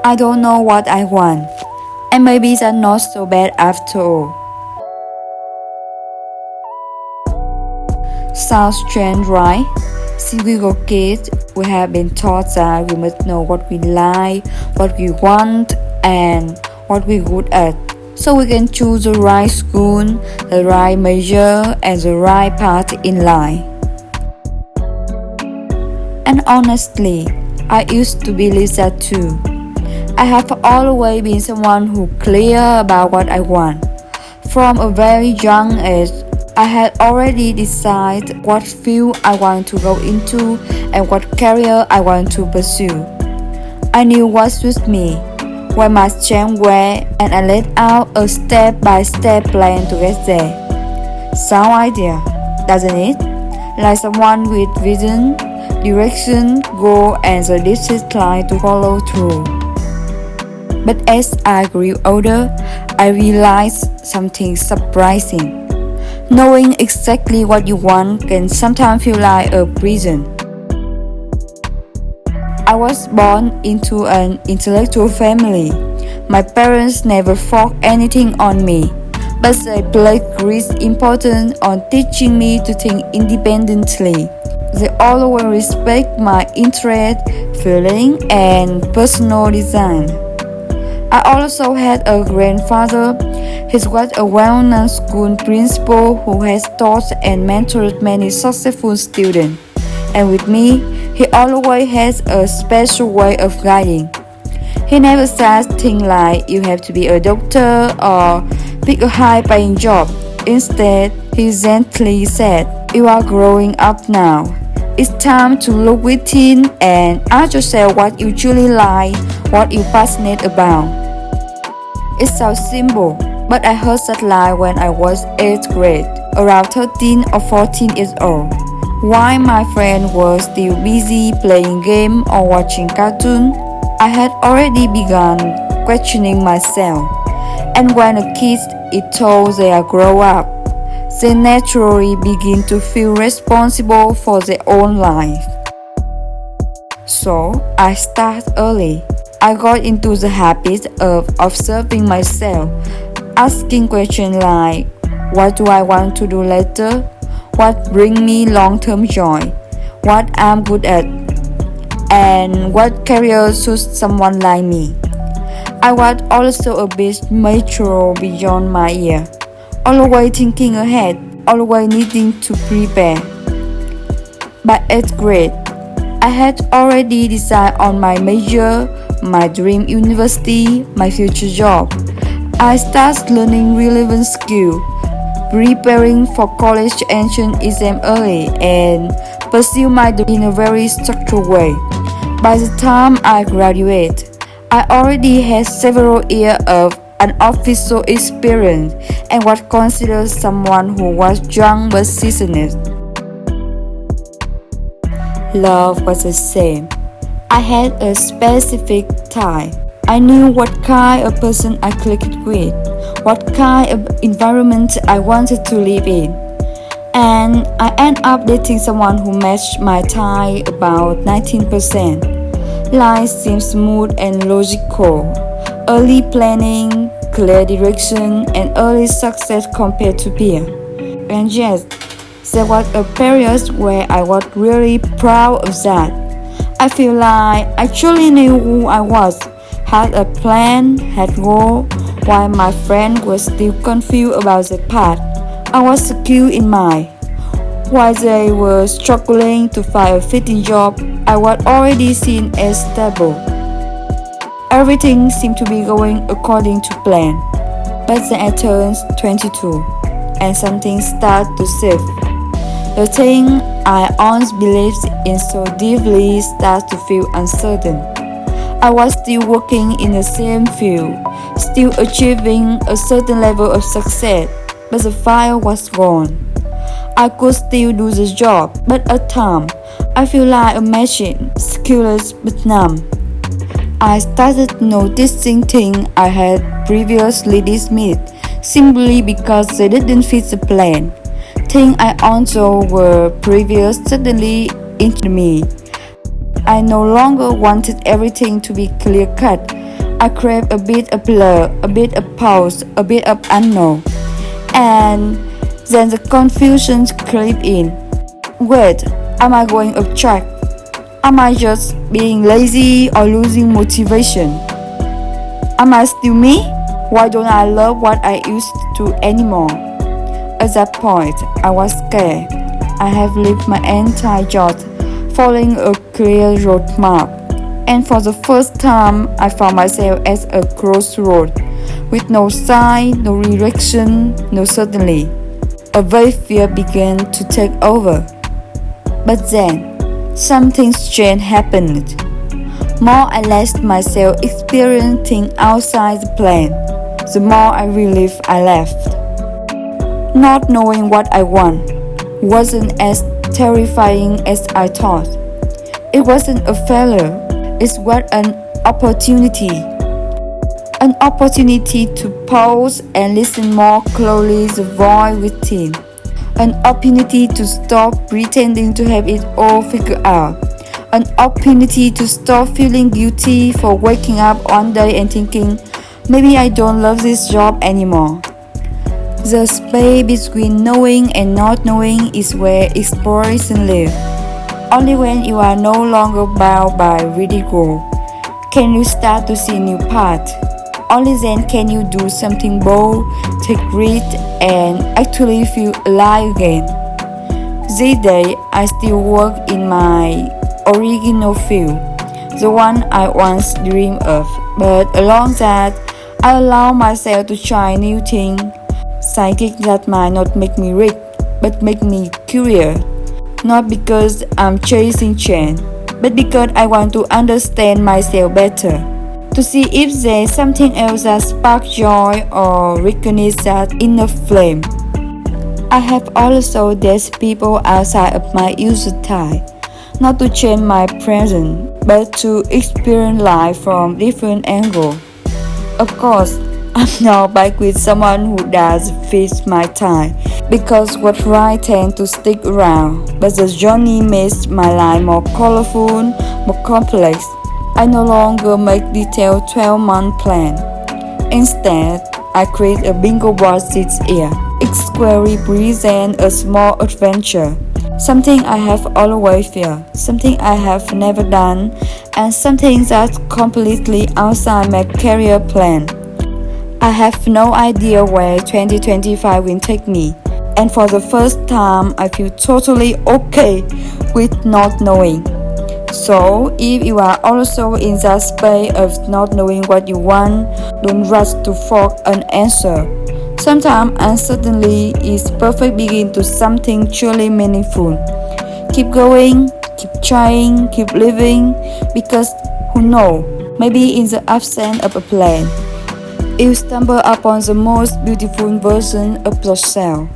I don't know what I want, and maybe that's not so bad after all. Sounds strange, right? Since we were kids, we have been taught that we must know what we like, what we want, and what we're good at, so we can choose the right school, the right major, and the right path in life. And honestly, I used to believe that too. I have always been someone who's clear about what I want. From a very young age, I had already decided what field I want to go into and what career I want to pursue. I knew what suited me, where my strengths were, and I laid out a step-by-step plan to get there. Sound idea, doesn't it? Like someone with vision, direction, goal, and the discipline to follow through. But as I grew older, I realized something surprising. Knowing exactly what you want can sometimes feel like a prison. I was born into an intellectual family. My parents never forced anything on me, but they placed great importance on teaching me to think independently. They always respect my interest, feeling, and personal design. I also had a grandfather. He was a well-known school principal who has taught and mentored many successful students. And with me, he always has a special way of guiding. He never says things like, you have to be a doctor or pick a high-paying job. Instead, he gently said, you are growing up now. It's time to look within and ask yourself what you truly like, what you're passionate about. It sounds simple, but I heard that line when I was 8th grade, around 13 or 14 years old. While my friends were still busy playing games or watching cartoons, I had already begun questioning myself. And when a kid is told they are grown up, they naturally begin to feel responsible for their own life. So I started early. I got into the habit of observing myself, asking questions like, what do I want to do later? What brings me long-term joy? What I'm good at? And what career suits someone like me? I was also a bit mature beyond my year, always thinking ahead, always needing to prepare. By 8th grade, I had already decided on my major, my dream university, my future job. I started learning relevant skills, preparing for college entrance exam early, and pursue my degree in a very structured way. By the time I graduated, I already had several years of unofficial experience and was considered someone who was young but seasoned. Love was the same. I had a specific type. I knew what kind of person I clicked with, what kind of environment I wanted to live in. And I ended up dating someone who matched my type about 19%. Life seemed smooth and logical. Early planning, clear direction, and early success compared to peers. And yes, there was a period where I was really proud of that. I feel like I truly knew who I was, had a plan, had goals, while my friends were still confused about the path. I was secure in mine. While they were struggling to find a fitting job, I was already seen as stable. Everything seemed to be going according to plan. But then I turned 22, and something started to shift. The thing I once believed in so deeply started to feel uncertain. I was still working in the same field, still achieving a certain level of success, but the fire was gone. I could still do the job, but at times, I feel like a machine, skillless but numb. I started noticing things I had previously dismissed simply because they didn't fit the plan. Things I also were previous suddenly into me. I no longer wanted everything to be clear-cut. I crave a bit of blur, a bit of pause, a bit of unknown. And then the confusion creep in. Wait, am I going off track? Am I just being lazy or losing motivation? Am I still me? Why don't I love what I used to anymore? At that point, I was scared. I have lived my entire youth following a clear roadmap, and for the first time, I found myself at a crossroad with no sign, no direction, no certainty. A vague fear began to take over. But then, something strange happened. More I let myself experience things outside the plan, the more I relieved I left. Not knowing what I want wasn't as terrifying as I thought. It wasn't a failure, it was an opportunity. An opportunity to pause and listen more closely to the voice within. An opportunity to stop pretending to have it all figured out. An opportunity to stop feeling guilty for waking up one day and thinking, maybe I don't love this job anymore. The space between knowing and not knowing is where exploration lives. Only when you are no longer bound by ridicule can you start to see new paths. Only then can you do something bold, take risk, and actually feel alive again. These days, I still work in my original field, the one I once dreamed of, but along that, I allow myself to try new things, psychic that might not make me rich, but make me curious. Not because I'm chasing change, but because I want to understand myself better, to see if there's something else that sparks joy or rekindles that inner flame. I have also dated people outside of my usual type, not to change my present, but to experience life from different angles. Of course, I'm now back with someone who does fit my type, because what's right tends to stick around, but the journey makes my life more colorful, more complex. I no longer make detailed 12-month plan. Instead, I create a bingo board this year. Each square represents a small adventure, something I have always feared, something I have never done, and something that's completely outside my career plan. I have no idea where 2025 will take me, and for the first time, I feel totally okay with not knowing. So, if you are also in that space of not knowing what you want, don't rush to fork an answer. Sometimes uncertainty is perfect beginning to something truly meaningful. Keep going, keep trying, keep living, because who knows, maybe in the absence of a plan, you stumble upon the most beautiful version of yourself.